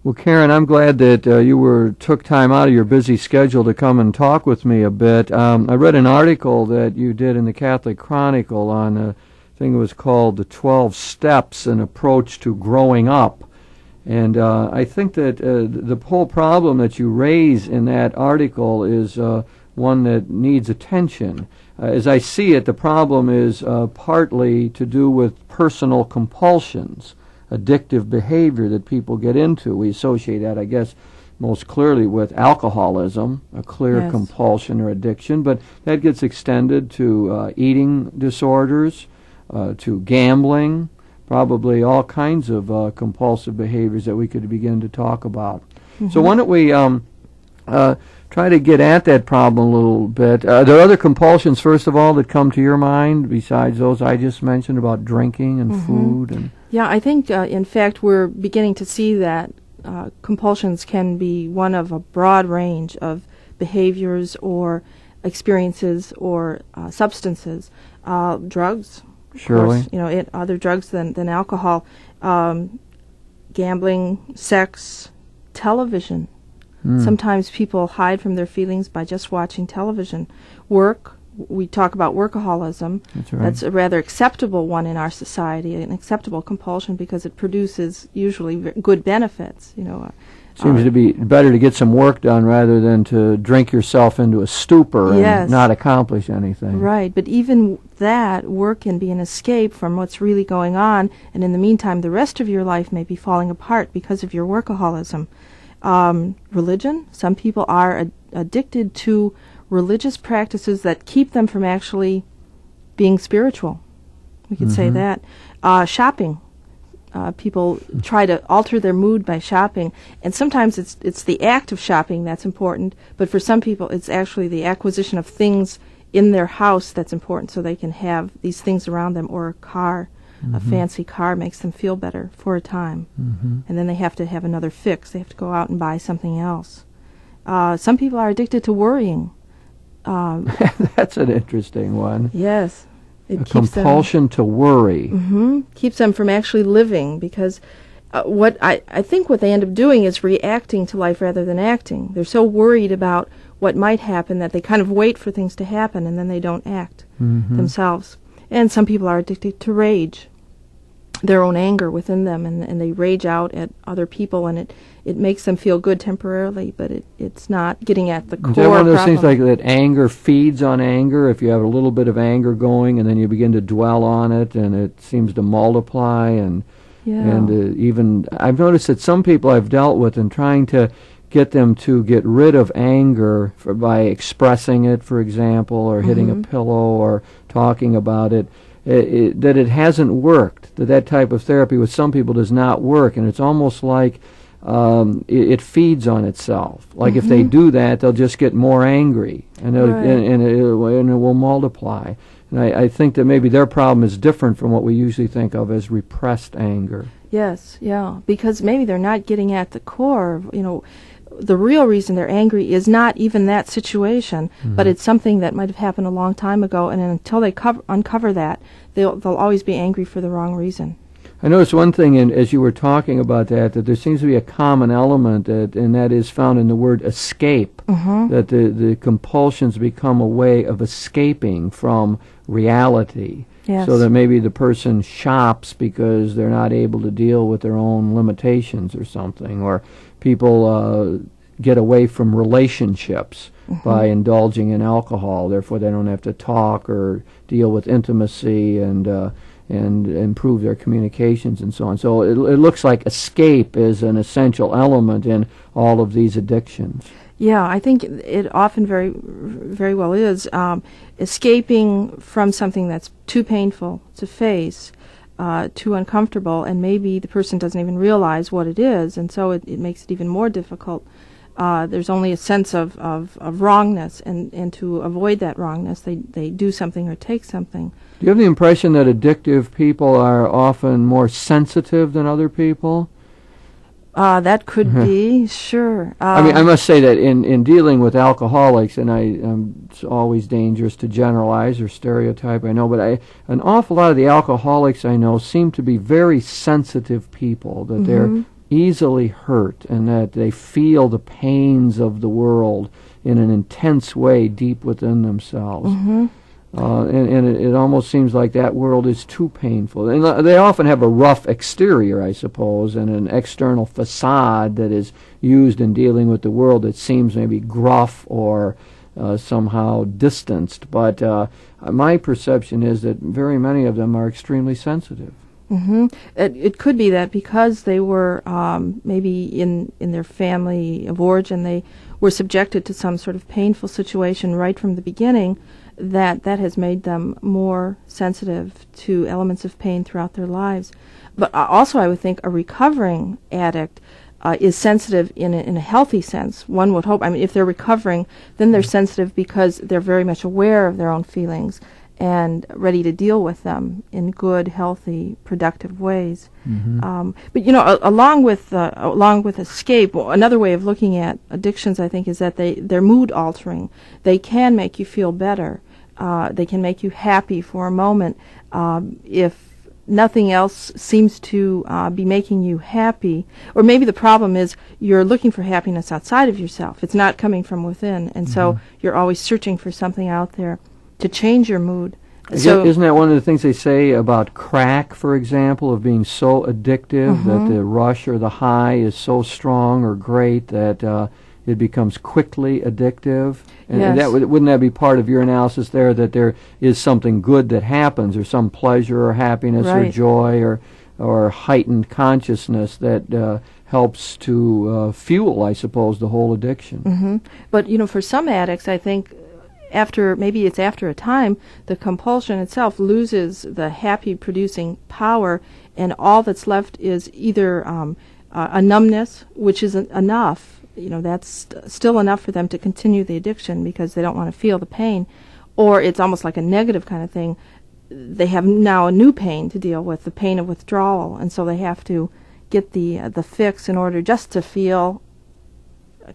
Well, Karen, I'm glad that you took time out of your busy schedule to come and talk with me a bit. I read an article that you did in the Catholic Chronicle on a thing that was called The 12 Steps, an Approach to Growing Up. And I think that the whole problem that you raise in that article is one that needs attention. As I see it, the problem is partly to do with personal compulsions, addictive behavior that people get into. We associate that, I guess, most clearly with alcoholism, a clear compulsion or addiction, but that gets extended to eating disorders, to gambling, probably all kinds of compulsive behaviors that we could begin to talk about. Mm-hmm. So why don't we try to get at that problem a little bit. Are there other compulsions, first of all, that come to your mind besides those I just mentioned about drinking and food? And yeah, I think, in fact, we're beginning to see that compulsions can be one of a broad range of behaviors or experiences or substances. Drugs, surely. Of course, other drugs than alcohol, gambling, sex, television. Sometimes people hide from their feelings by just watching television. Work, we talk about workaholism. That's right. That's a rather acceptable one in our society, an acceptable compulsion because it produces usually good benefits. Seems to be better to get some work done rather than to drink yourself into a stupor and not accomplish anything. Right, but even that, work can be an escape from what's really going on, and in the meantime, the rest of your life may be falling apart because of your workaholism. Religion, some people are addicted to religious practices that keep them from actually being spiritual. We could say that. Shopping. People try to alter their mood by shopping, and sometimes it's the act of shopping that's important, but for some people it's actually the acquisition of things in their house that's important so they can have these things around them, or a car. A fancy car makes them feel better for a time, and then they have to have another fix. They have to go out and buy something else. Some people are addicted to worrying. That's an interesting one. Yes. A compulsion to worry. Keeps them from actually living, because what I think what they end up doing is reacting to life rather than acting. They're so worried about what might happen that they kind of wait for things to happen, and then they don't act themselves. And some people are addicted to rage, their own anger within them, and they rage out at other people, and it makes them feel good temporarily, but it's not getting at the core problem. Is that one of those things like that anger feeds on anger? If you have a little bit of anger going and then you begin to dwell on it and it seems to multiply, and even I've noticed that some people I've dealt with in trying to get them to get rid of anger by expressing it, for example, or hitting a pillow or talking about it, that it hasn't worked, that type of therapy with some people does not work, and it's almost like it feeds on itself. Like if they do that, they'll just get more angry, and it will multiply. And I think that maybe their problem is different from what we usually think of as repressed anger. Yes, yeah, because maybe they're not getting at the core, the real reason they're angry is not even that situation, but it's something that might have happened a long time ago, and until they uncover that, they'll always be angry for the wrong reason. I noticed one thing, as you were talking about that there seems to be a common element, and that is found in the word escape, that the compulsions become a way of escaping from reality. Yes. So that maybe the person shops because they're not able to deal with their own limitations or something, or people get away from relationships by indulging in alcohol. Therefore, they don't have to talk or deal with intimacy and improve their communications and so on. So it looks like escape is an essential element in all of these addictions. Yeah, I think it often very, very well is. Escaping from something that's too painful to face, too uncomfortable, and maybe the person doesn't even realize what it is, and so it makes it even more difficult. There's only a sense of wrongness, and to avoid that wrongness, they do something or take something. Do you have the impression that addictive people are often more sensitive than other people? That could be, sure. I mean, I must say that in dealing with alcoholics, and it's always dangerous to generalize or stereotype, I know, but an awful lot of the alcoholics I know seem to be very sensitive people, that they're easily hurt, and that they feel the pains of the world in an intense way deep within themselves. Mm-hmm. And it almost seems like that world is too painful. And they often have a rough exterior, I suppose, and an external facade that is used in dealing with the world that seems maybe gruff or somehow distanced. But my perception is that very many of them are extremely sensitive. Mm-hmm. It could be that because they were maybe in their family of origin, they were subjected to some sort of painful situation right from the beginning, that has made them more sensitive to elements of pain throughout their lives. But also I would think a recovering addict is sensitive in a healthy sense. One would hope. I mean, if they're recovering, then they're sensitive because they're very much aware of their own feelings and ready to deal with them in good, healthy, productive ways. Mm-hmm. But along with escape, another way of looking at addictions, I think, is that they're mood altering. They can make you feel better. They can make you happy for a moment. If nothing else seems to be making you happy, or maybe the problem is you're looking for happiness outside of yourself. It's not coming from within, and so you're always searching for something out there to change your mood. So, isn't that one of the things they say about crack, for example, of being so addictive that the rush or the high is so strong or great that it becomes quickly addictive? And yes. Wouldn't that be part of your analysis there, that there is something good that happens, or some pleasure or happiness or joy or heightened consciousness that helps to fuel, I suppose, the whole addiction? Mm-hmm. But, for some addicts, I think, after a time, the compulsion itself loses the happy producing power, and all that's left is either a numbness, which isn't enough. That's still enough for them to continue the addiction because they don't want to feel the pain, or it's almost like a negative kind of thing. They have now a new pain to deal with, the pain of withdrawal, and so they have to get the fix in order just to feel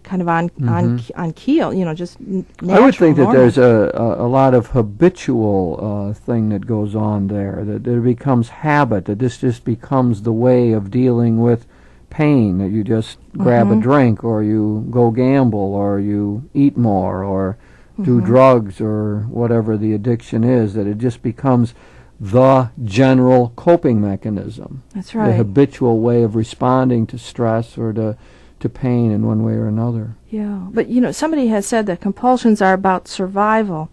kind of on keel, just natural. I would think that normal. there's a lot of habitual thing that goes on there, that it becomes habit, that this just becomes the way of dealing with pain, that you just grab a drink, or you go gamble, or you eat more, or do drugs, or whatever the addiction is, that it just becomes the general coping mechanism. That's right. The habitual way of responding to stress or to pain in one way or another. Yeah, but somebody has said that compulsions are about survival,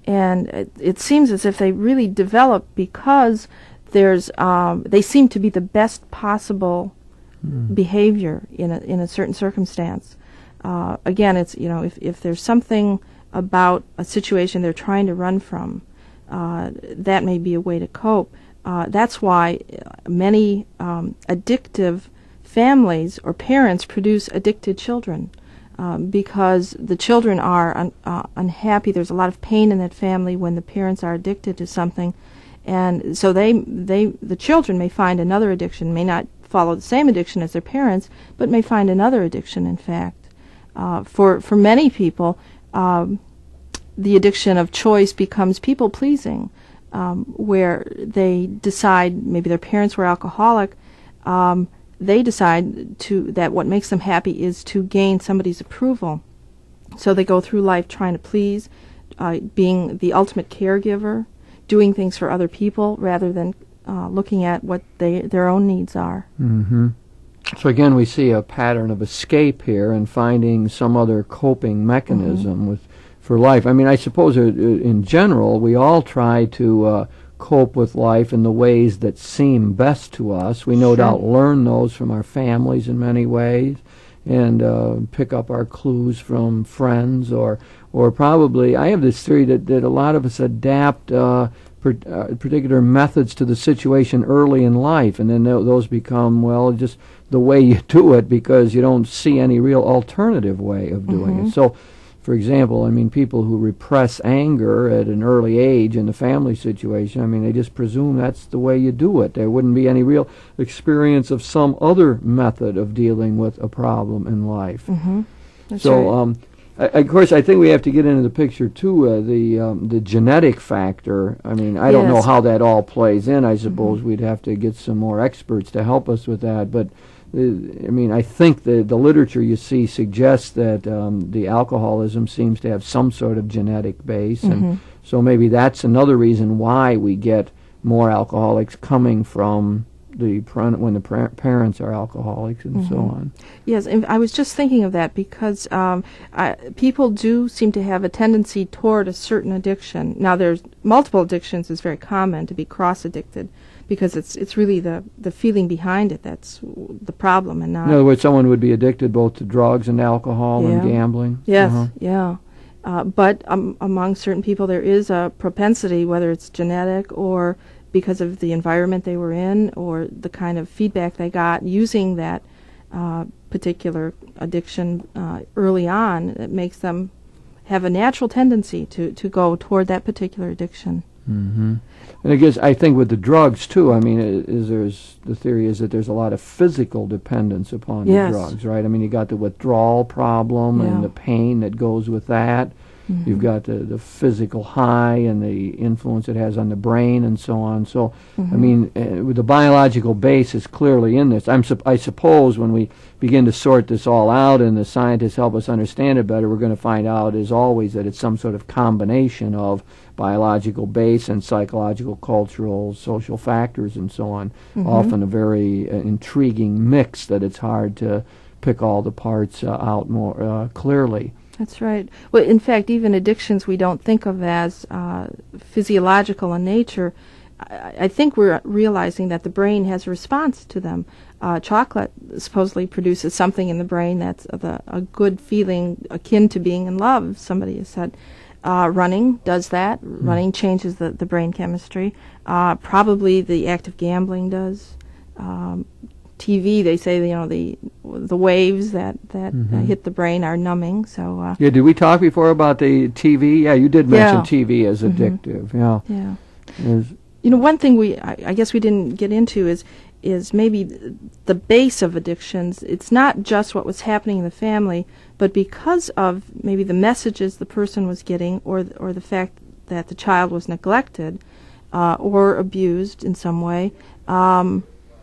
and it seems as if they really develop because they seem to be the best possible behavior in a certain circumstance. Again, it's if there's something about a situation they're trying to run from, that may be a way to cope. That's why many addictive families or parents produce addicted children, because the children are unhappy. There's a lot of pain in that family when the parents are addicted to something, and so the children may find another addiction, may not follow the same addiction as their parents, but may find another addiction. In fact, for many people, the addiction of choice becomes people pleasing, where they decide, maybe their parents were alcoholic. They decide that what makes them happy is to gain somebody's approval. So they go through life trying to please, being the ultimate caregiver, doing things for other people rather than looking at what their own needs are. Mm-hmm. So again, we see a pattern of escape here and finding some other coping mechanism for life. I mean, I suppose in general, we all try to cope with life in the ways that seem best to us. We no doubt learn those from our families in many ways, and pick up our clues from friends, or probably, I have this theory that a lot of us adapt particular methods to the situation early in life, and then those become, well, just the way you do it because you don't see any real alternative way of doing it. So, for example, I mean, people who repress anger at an early age in the family situation, I mean, they just presume that's the way you do it. There wouldn't be any real experience of some other method of dealing with a problem in life. That's so, right. Of course, I think we have to get into the picture, too, the genetic factor. I mean, I don't know how that all plays in. I suppose we'd have to get some more experts to help us with that. But I mean, I think the literature you see suggests that the alcoholism seems to have some sort of genetic base, and so maybe that's another reason why we get more alcoholics coming from when the parents are alcoholics and so on. Yes, and I was just thinking of that because people do seem to have a tendency toward a certain addiction. Now, there's multiple addictions is very common to be cross-addicted because it's really the feeling behind it that's the problem, and not. In other words, someone would be addicted both to drugs and alcohol and gambling. Yes, yeah. But among certain people, there is a propensity, whether it's genetic or because of the environment they were in or the kind of feedback they got using that particular addiction early on, it makes them have a natural tendency to go toward that particular addiction. And I think with the drugs too, I mean, the theory is that there's a lot of physical dependence upon the drugs, right? I mean, you got the withdrawal problem and the pain that goes with that. You've got the physical high and the influence it has on the brain and so on. So, I mean, the biological base is clearly in this. I suppose when we begin to sort this all out and the scientists help us understand it better, we're going to find out, as always, that it's some sort of combination of biological base and psychological, cultural, social factors and so on. Often a very intriguing mix that it's hard to pick all the parts out more clearly. That's right. Well, in fact, even addictions we don't think of as physiological in nature, I think we're realizing that the brain has a response to them. Chocolate supposedly produces something in the brain that's a good feeling akin to being in love, somebody has said. Running does that. Running changes the brain chemistry. Probably the act of gambling does. TV, they say, the waves that hit the brain are numbing. So did we talk before about the TV? Yeah, you did mention TV as addictive. Yeah. One thing I guess we didn't get into is maybe the base of addictions. It's not just what was happening in the family, but because of maybe the messages the person was getting, or the fact that the child was neglected or abused in some way.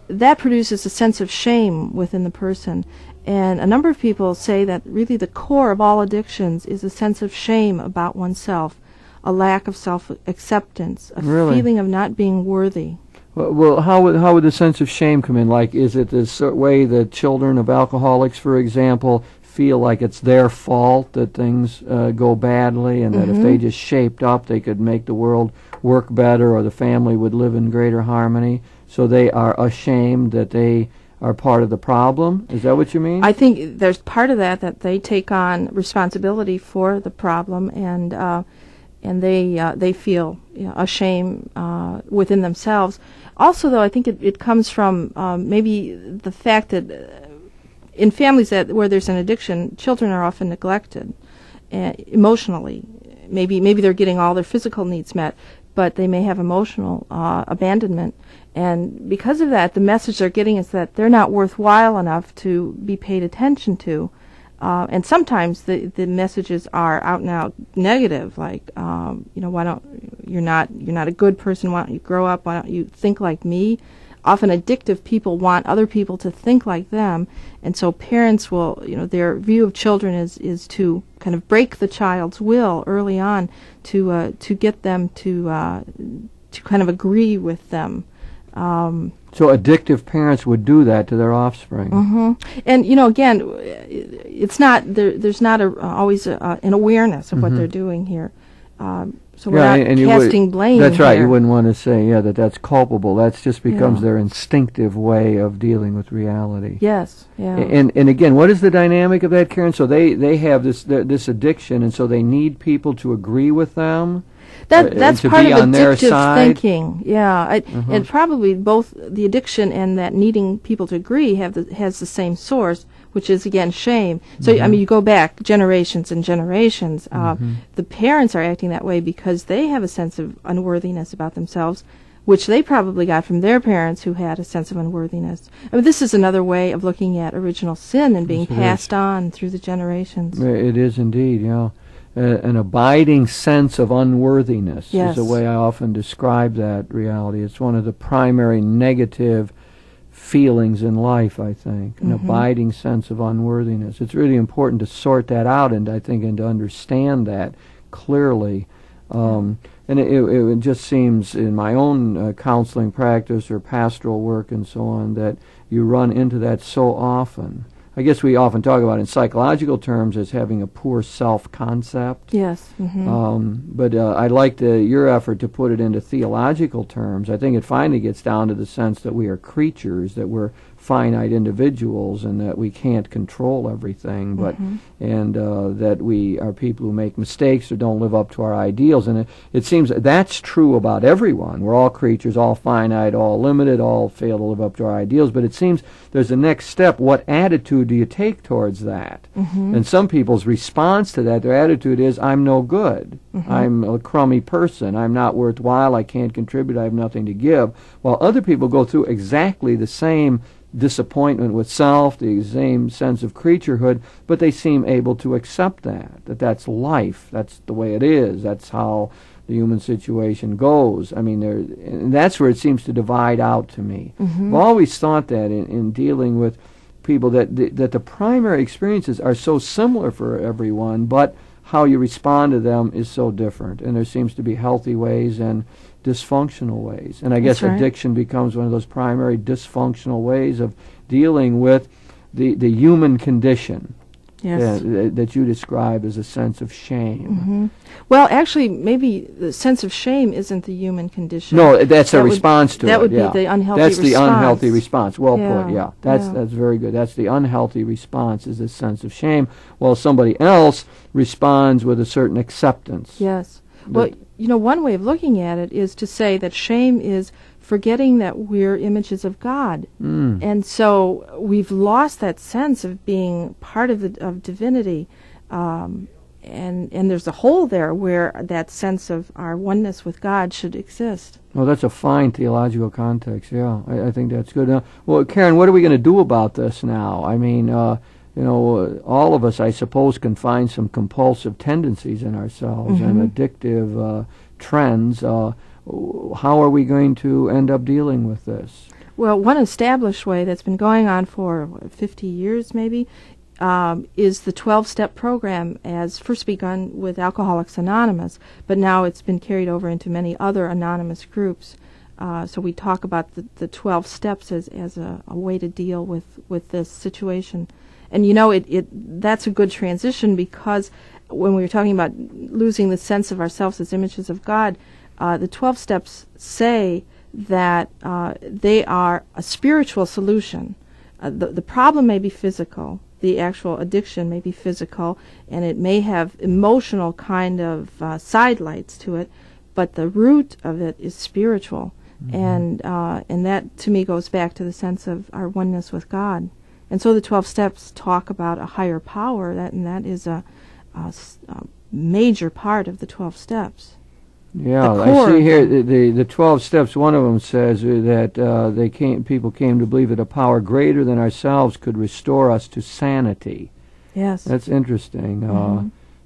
That produces a sense of shame within the person. And a number of people say that really the core of all addictions is a sense of shame about oneself, a lack of self-acceptance, a feeling of not being worthy. Well, how would the sense of shame come in? Like, is it this way that children of alcoholics, for example, feel like it's their fault that things go badly, and that if they just shaped up, they could make the world work better, or the family would live in greater harmony? So they are ashamed that they are part of the problem? Is that what you mean? I think there's part of that they take on responsibility for the problem, and they feel a shame within themselves. Also, though, I think it comes from maybe the fact that in families where there's an addiction, children are often neglected emotionally. Maybe they're getting all their physical needs met, but they may have emotional abandonment. And because of that, the message they're getting is that they're not worthwhile enough to be paid attention to. And sometimes the messages are out and out negative, like why don't you're not a good person? Why don't you grow up? Why don't you think like me? Often addictive people want other people to think like them, and so parents will, their view of children is to kind of break the child's will early on to get them to kind of agree with them. So addictive parents would do that to their offspring. And again, it's not there's not always an awareness of what they're doing here. So we're not casting blame. That's right. here. You wouldn't want to say that's culpable. That just becomes their instinctive way of dealing with reality. Yes. Yeah. And again, what is the dynamic of that, Karen? So they have this addiction, and so they need people to agree with them. That's part of addictive thinking. Yeah, and probably both the addiction and that needing people to agree has the same source, which is again shame. So I mean, you go back generations and generations. The parents are acting that way because they have a sense of unworthiness about themselves, which they probably got from their parents who had a sense of unworthiness. I mean, this is another way of looking at original sin and being passed on through the generations. It is indeed, yeah. An abiding sense of unworthiness is the way I often describe that reality. It's one of the primary negative feelings in life, I think, an abiding sense of unworthiness. It's really important to sort that out, and I think, and to understand that clearly. And it just seems in my own counseling practice or pastoral work and so on that you run into that so often. I guess we often talk about it in psychological terms as having a poor self-concept. Yes. But I like your effort to put it into theological terms. I think it finally gets down to the sense that we are creatures, that we're finite individuals, and that we can't control everything, but and that we are people who make mistakes or don't live up to our ideals. And it seems that's true about everyone. We're all creatures, all finite, all limited, all fail to live up to our ideals. But it seems there's a next step. What attitude do you take towards that? And some people's response to that, their attitude is, I'm no good. I'm a crummy person. I'm not worthwhile. I can't contribute. I have nothing to give. While other people go through exactly the same disappointment with self, the same sense of creaturehood, but they seem able to accept that that's life, that's the way it is, that's how the human situation goes. I mean, and that's where it seems to divide out to me. I've always thought that in dealing with people that the primary experiences are so similar for everyone, but how you respond to them is so different, and there seems to be healthy ways and dysfunctional ways. And I guess addiction becomes one of those primary dysfunctional ways of dealing with the human condition that you describe as a sense of shame. Well, actually, maybe the sense of shame isn't the human condition. No, that's a response to it. That would be the unhealthy response. That's the unhealthy response. Well put, yeah. That's very good. That's the unhealthy response, is this sense of shame, while somebody else responds with a certain acceptance. Yes. Well, one way of looking at it is to say that shame is forgetting that we're images of God. And so we've lost that sense of being part of divinity. And there's a hole there where that sense of our oneness with God should exist. Well, that's a fine theological context, yeah. I think that's good. Well, Karen, what are we going to do about this now? I mean, all of us, I suppose, can find some compulsive tendencies in ourselves and addictive trends. How are we going to end up dealing with this? Well, one established way that's been going on for 50 years maybe is the 12-step program, as first begun with Alcoholics Anonymous, but now it's been carried over into many other anonymous groups. So we talk about the 12 steps as a way to deal with this situation. And that's a good transition, because when we were talking about losing the sense of ourselves as images of God, the 12 steps say that they are a spiritual solution. The problem may be physical, the actual addiction may be physical, and it may have emotional kind of sidelights to it, but the root of it is spiritual. And that, to me, goes back to the sense of our oneness with God. And so the 12 steps talk about a higher power, and that is a major part of the 12 steps. Yeah, I see here the 12 steps. One of them says that people came to believe that a power greater than ourselves could restore us to sanity. Yes, that's interesting.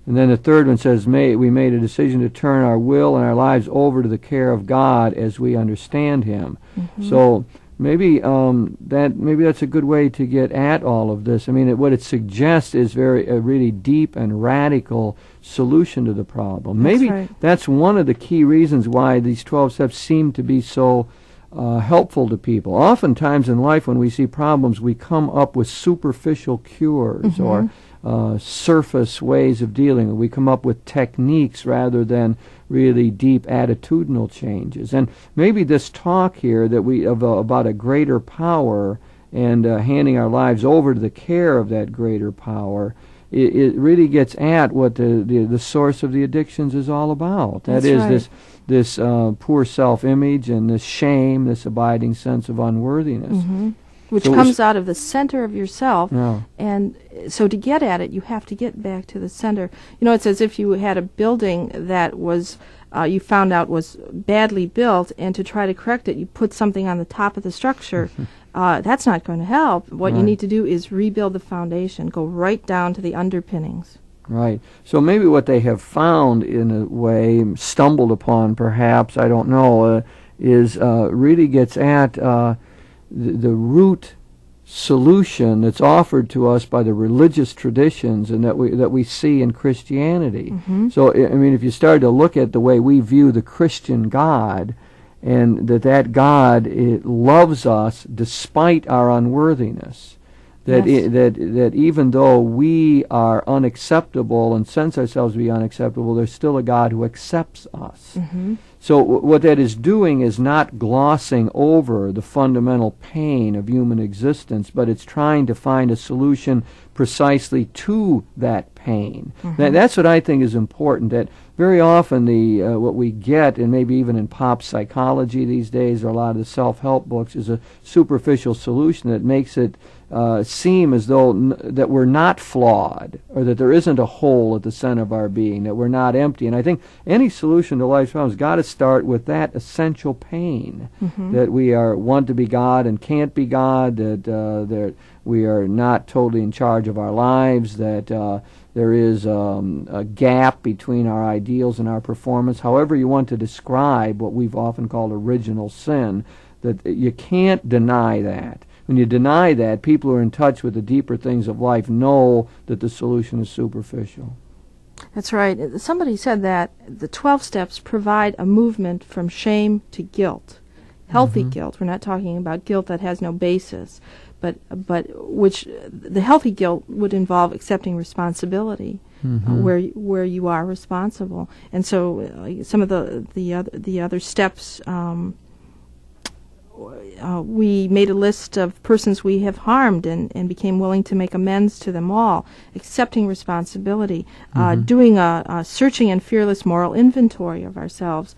And then the third one says, we made a decision to turn our will and our lives over to the care of God as we understand Him. So maybe that's a good way to get at all of this. I mean, what it suggests is a really deep and radical solution to the problem. Maybe that's one of the key reasons why these 12 steps seem to be so helpful to people. Oftentimes in life, when we see problems, we come up with superficial cures or surface ways of dealing. We come up with techniques rather than really deep attitudinal changes. And maybe this talk here that about a greater power and handing our lives over to the care of that greater power, it really gets at what the source of the addictions is all about. That is this poor self-image and this shame, this abiding sense of unworthiness. Which comes out of the center of yourself. And so to get at it, you have to get back to the center. It's as if you had a building that was, you found out was badly built, and to try to correct it, you put something on the top of the structure. That's not going to help. What you need to do is rebuild the foundation, go right down to the underpinnings. Right. So maybe what they have found, in a way, stumbled upon perhaps, I don't know, is really gets at the root solution that's offered to us by the religious traditions and that we see in Christianity. So, I mean, if you start to look at the way we view the Christian God, and that God loves us despite our unworthiness, that even though we are unacceptable and sense ourselves to be unacceptable, there's still a God who accepts us. So what that is doing is not glossing over the fundamental pain of human existence, but it's trying to find a solution precisely to that pain. That's what I think is important, that very often what we get, and maybe even in pop psychology these days, or a lot of the self-help books, is a superficial solution that makes it seem as though that we're not flawed, or that there isn't a hole at the center of our being, that we're not empty. And I think any solution to life's problems has got to start with that essential pain, that we want to be God and can't be God, that we are not totally in charge of our lives, that there is a gap between our ideals and our performance. However you want to describe what we've often called original sin, that you can't deny that. When you deny that, people who are in touch with the deeper things of life know that the solution is superficial. That's right. Somebody said that the 12 steps provide a movement from shame to guilt. Healthy guilt. We're not talking about guilt that has no basis, but which the healthy guilt would involve accepting responsibility, where you are responsible. And so some of the other steps. We made a list of persons we have harmed and became willing to make amends to them all, accepting responsibility, doing a searching and fearless moral inventory of ourselves,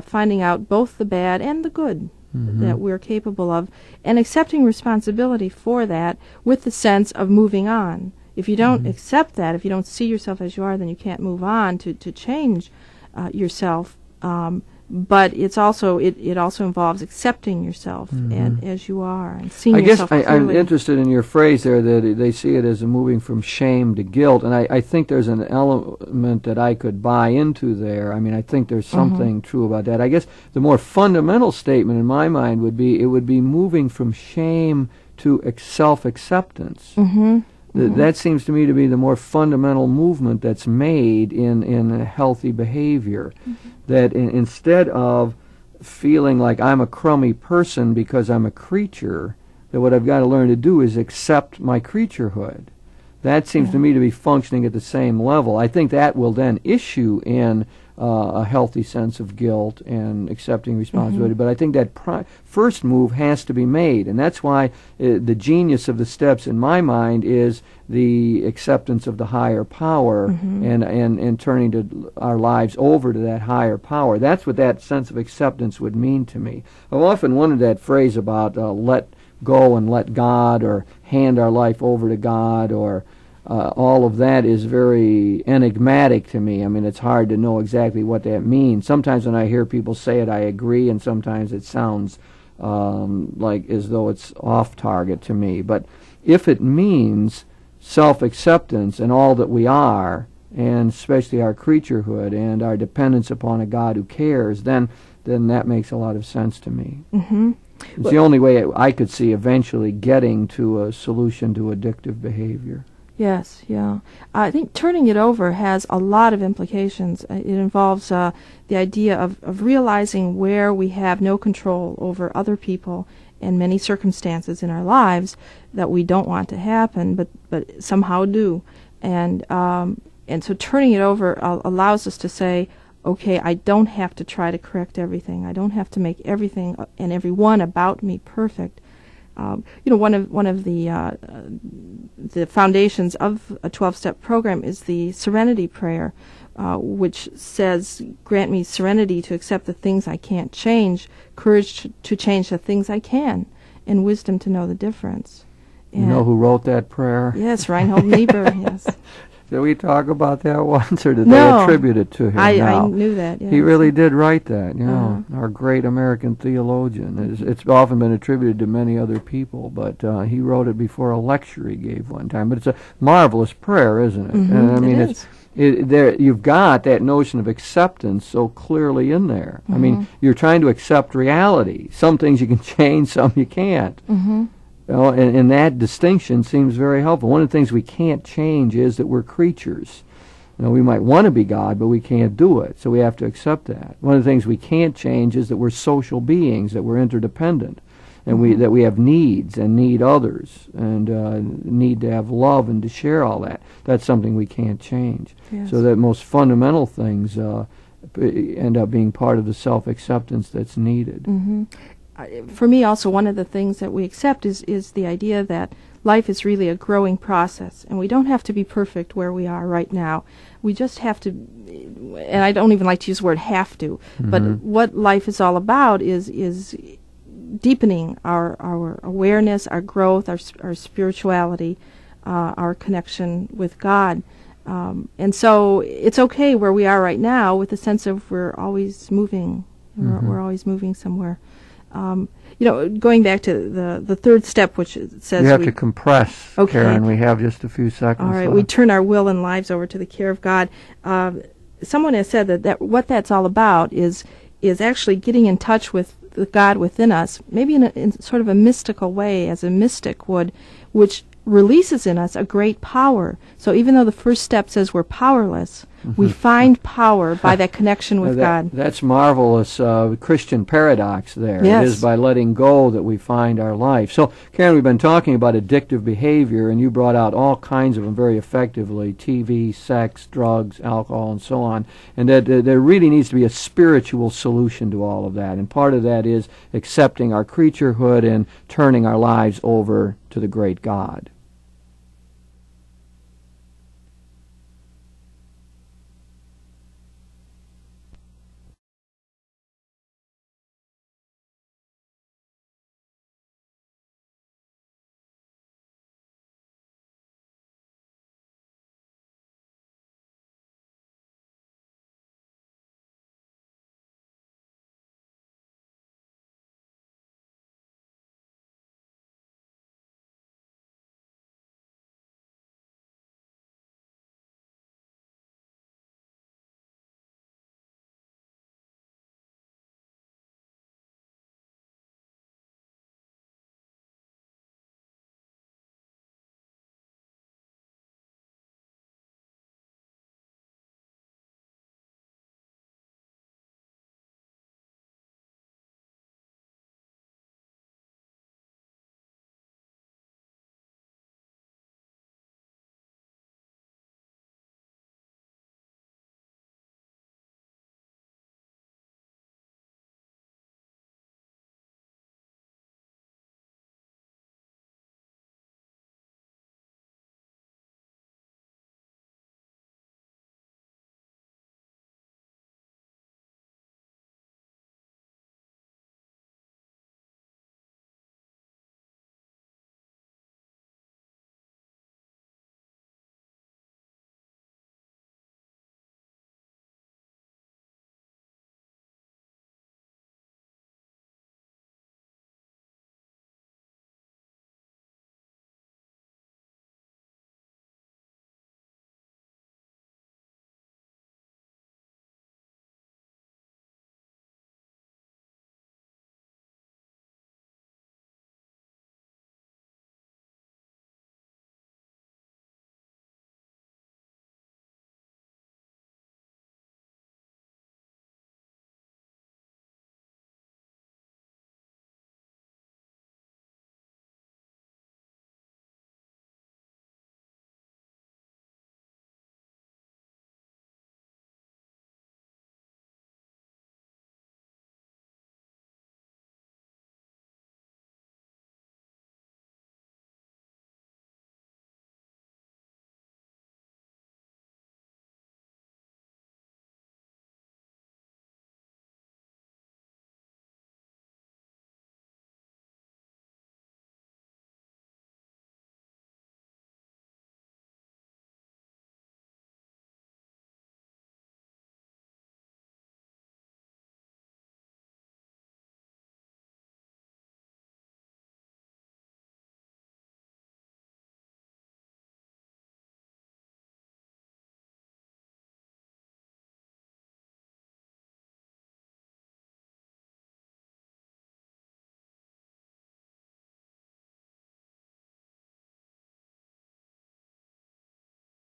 finding out both the bad and the good that we're capable of, and accepting responsibility for that with the sense of moving on. If you don't accept that, if you don't see yourself as you are, then you can't move on to change yourself. But it also involves accepting yourself and as you are and seeing yourself clearly. I'm interested in your phrase there that they see it as a moving from shame to guilt, and I think there's an element that I could buy into there. I mean, I think there's something true about that. I guess the more fundamental statement in my mind would be moving from shame to self-acceptance. That seems to me to be the more fundamental movement that's made in a healthy behavior. That instead of feeling like I'm a crummy person because I'm a creature, that what I've got to learn to do is accept my creaturehood. That seems to me to be functioning at the same level. I think that will then issue in a healthy sense of guilt and accepting responsibility. But I think that first move has to be made, and that's why the genius of the steps in my mind is the acceptance of the higher power and turning our lives over to that higher power. That's what that sense of acceptance would mean to me. I've often wondered that phrase about let go and let God, or hand our life over to God, or all of that is very enigmatic to me. I mean, it's hard to know exactly what that means. Sometimes when I hear people say it, I agree, and sometimes it sounds like as though it's off target to me. But if it means self-acceptance and all that we are, and especially our creaturehood and our dependence upon a God who cares, then that makes a lot of sense to me. It's the only way I could see eventually getting to a solution to addictive behavior. Yes, yeah. I think turning it over has a lot of implications. It involves the idea of realizing where we have no control over other people and many circumstances in our lives that we don't want to happen, but somehow do. And so turning it over allows us to say, okay, I don't have to try to correct everything. I don't have to make everything and everyone about me perfect. One of the foundations of a 12-step program is the Serenity Prayer, which says, grant me serenity to accept the things I can't change, courage to change the things I can, and wisdom to know the difference. You know who wrote that prayer? Yes, Reinhold Niebuhr, yes. Did we talk about that once, or did No, they attribute it to him? I knew that, yes. He really did write that, our great American theologian. It's often been attributed to many other people, but he wrote it before a lecture he gave one time. But it's a marvelous prayer, isn't it? And I mean, you've got that notion of acceptance so clearly in there. I mean, you're trying to accept reality. Some things you can change, some you can't. You know, and that distinction seems very helpful. One of the things we can't change is that we're creatures. You know, we might want to be God, but we can't do it, so we have to accept that. One of the things we can't change is that we're social beings, that we're interdependent, and that we have needs and need others, and need to have love and to share all that. That's something we can't change. Yes. So that most fundamental things end up being part of the self-acceptance that's needed. For me, also, one of the things that we accept is the idea that life is really a growing process, and we don't have to be perfect where we are right now. We just have to, and I don't even like to use the word have to, but what life is all about is deepening our awareness, our growth, our spirituality, our connection with God. And so it's okay where we are right now with the sense of we're always moving. We're always moving somewhere. You know, going back to the third step, which says you have to compress, okay. Karen. We have just a few seconds all right, left. we turn our will and lives over to the care of God. Someone has said that what that's all about is actually getting in touch with the God within us, maybe in sort of a mystical way, as a mystic would, which releases in us a great power. So even though the first step says we're powerless, we find power by that connection with God. That's marvelous Christian paradox there. Yes. It is by letting go that we find our life. So, Karen, we've been talking about addictive behavior, and you brought out all kinds of them very effectively: TV, sex, drugs, alcohol, and so on. And that there really needs to be a spiritual solution to all of that. And part of that is accepting our creaturehood and turning our lives over to the great God.